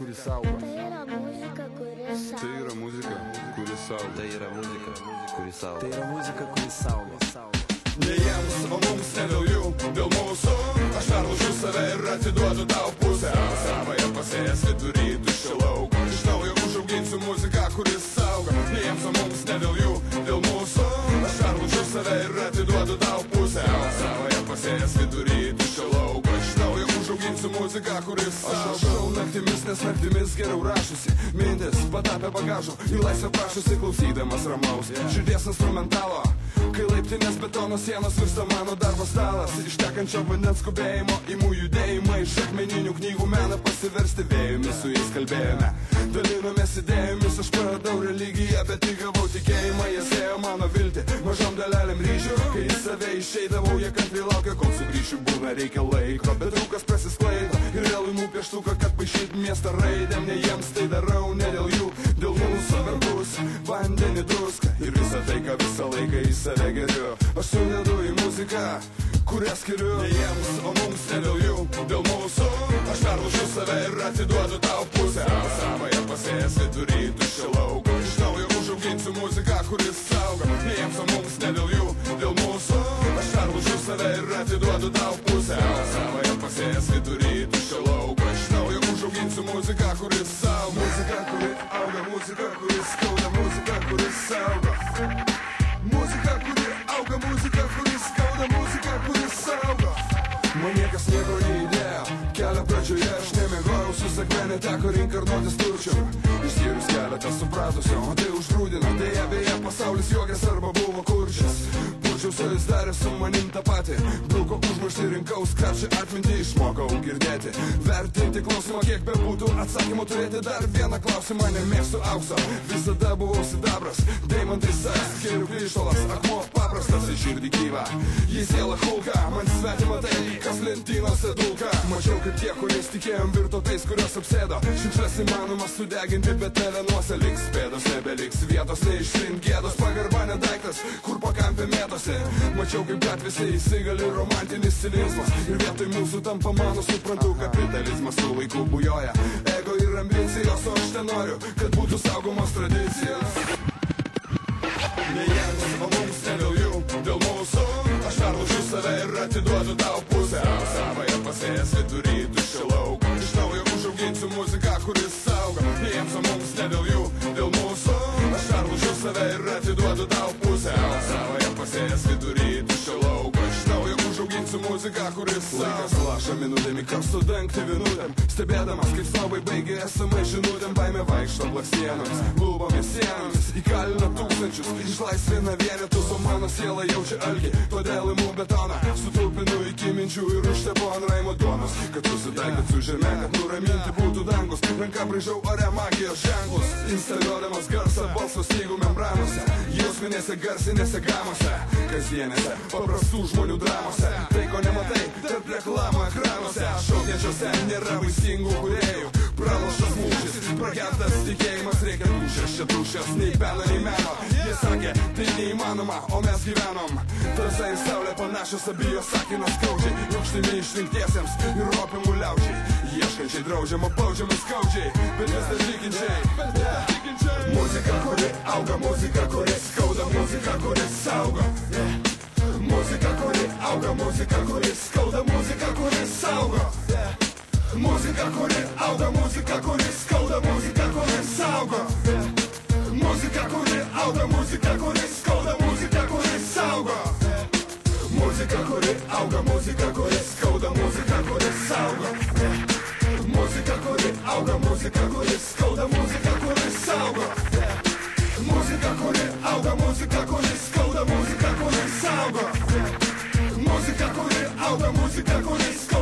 kuri saugo. Tai yra muzika, kuri saugo. Tai yra muzika, kuri saugo. Tai yra muzika, kuri saugo. Tai yra muzika, kuri saugo. Ne jiems, o mums, ne dėl jų, dėl mūsų. Aš perlaužiu save ir atiduodu tau pusę. Savąją pasėjęs vidury tuščio lauko. Iš naujo užauginsiu muziką, kuris saugo. Ne jiems, o mums, ne dėl jų, dėl mūsų. Aš perlaužiu save ir atiduodu tau pusę. Savąją pasėjęs vidury tuščio lauko. Iš naujo užauginsiu muziką, kuris saugo. Aš rašau naktimis, nes naktimis geriau rašusi. Mintis patapė bagažų, į laisvę prašusi klausydamas ramaus širdies instrumentalo. Kai laiptinės betono sienos virsta mano darbo stalas. Iš tekančio vandens skubėjimo imų judėjimą. Iš akmeninių knygų meną pasiversti vėjumi. Su jais kalbėjome, dalinomės idėjomis. Aš praradau religiją, bet įgavau tikėjimą. Jie sėjo mano viltį mažom dalelėm ryžių. Kai į save išeidavau, jie kantriai laukia, kol sugrįšiu. Būna reikia laiko, bet rūkas prasisklaido. Ir vėl imu pieštuką, kad paišyt miestą raidėm. Ne jiems tai darau, ne dėl jų, dėl mūsų verbus, vandenį, druską. Ir visą tai, ką visą laiką į save geriu. Aš sudedu į muziką, kurią skiriu. Ne jiems, o mums, ne dėl jų, dėl mūsų. Aš perlaužiu save ir atiduodu tau pusę. Savąją pasėjęs vidury tuščio lauko. Iš naujo užauginsiu muziką, kuris saugo. Ne jiems, o mums, ne dėl jų, dėl mūsų. Aš perlaužiu save ir atiduodu tau pusę. Savąją pasėjęs vidury tuščio lauko. Iš naujo užauginsiu muziką, kuris saugo. Muzika, kuri auga, muzika, kuris skauda, muzika, kuris saugo. Muzika, kuri auga, muzika, kuris skauda, muzika, kuris saugo. Man niekas nieko neįdėjo, kelio pradžioje aš nemiegojau, su sekmenė teko rinkarnuotis turčiam. Išskyrus keletą supratusio, o tai užgrūdina, dėja beje pasaulis juokės arba buvo kurčias. Purčiausia jis darė su manim tą patį, bruko užmarštį rinkau, skrapšį atmintį išmokau girdėti. Vertinti klausimą, kiek bebūtų atsakymų turėti. Dar vieną klausimą, nemėgstu aukso, visada buvau sidabras. Deimantai sas, kelių kryštolas, akmuo paprastas, į širdį gyva. Jis siela hulka, man svetima tai, kas lentynose dulka. Mačiau, kaip tie, kuriais tikėjom, virto tais, kurios apsėdo. Šiukšles įmanoma sudeginti, bet telenuose liks pėdos, nebeliks vietos, neištrint gėdos. Pagarba nedaiktas, kur pakampė mėtosi. Mačiau, kaip gatvėse įsigali romantinis cinizmas. Ir vietoj mūsų tampa mano, suprantu, kapitalizmas su laiku bujoja. Ego ir ambicijos, o aš ten noriu, kad būtų saugomos tradicijos. Ne jiems, o mums, ne dėl jų, dėl mūsų. Aš perlaužiu save ir atiduodu tau pusę. Savąją pasėjęs vidury tuščio lauko. Iš naujo užauginsiu muziką, kuris saugo. Ne jiems, o mums, ne dėl jų, dėl mūsų. Aš perlaužiu save ir atiduodu tau pusę. Savąją pasėjęs vidury tuščio lauko. Iš naujo užauginsiu muziką, kuris saugo. Laikas laša minutėm, įkarstu dangti vinutėm. Stebėdamas, kaip snobai baigė esamai žinutėm. Baimė vaikšto blakstienomis, lūpomis sienomis. Įkalina tūkstančius, išlaisvina vienetus, o mano siela jaučia alkį. Todėl imu betoną, sutulpinu iki minčių ir užtepu ant raimo duonos. Kad susitaikyt su žeme, kad nuraminti būtų dangus. Ranka braižau ore magijos ženklus, instaliuodamas garsą balso stygų membranose. Jausminėse garsinėse gramose, kasdienėse paprastų žmonių dramose. Tai, ko nematai, tarp reklamų ekranuose. Šaukiančiose nėra vaisingų kūrėjų. Praloštas mūšis, pragertas tikėjimas. Reikia dušės, čia dušės, nei peno, nei meno. Jie sakė, tai neįmanoma, o mes gyvenom. Tarsa ir saulė panašios, abijos sakino skaudžiai. Aukštimi išrinktiesiems ir ropimų liaudžiai. Ieškančiai draudžiama, baudžiama skaudžiai, bet vis dar tikinčiai. Muzika, kuri auga, muzika, kuri skauda, muzika, kuri saugo. Muzika, kuri auga, muzika, kuri skauda, muzika, kuri saugo. Muzika, kuri auga, muzika, kuri skauda, muzika, kuri saugo. Muzika, kuri auga, muzika, kuri skauda, muzika, kuri saugo. Muzika, kuri auga, muzika, kuri skauda, muzika, kuri saugo. Muzika, kuri auga, muzika, kuri skauda, muzika, kuri saugo. Muzika, kuri auga, muzika, kuri skauda, muzika, kuri saugo. Muzika, kuri auga, muzika, kuri skauda.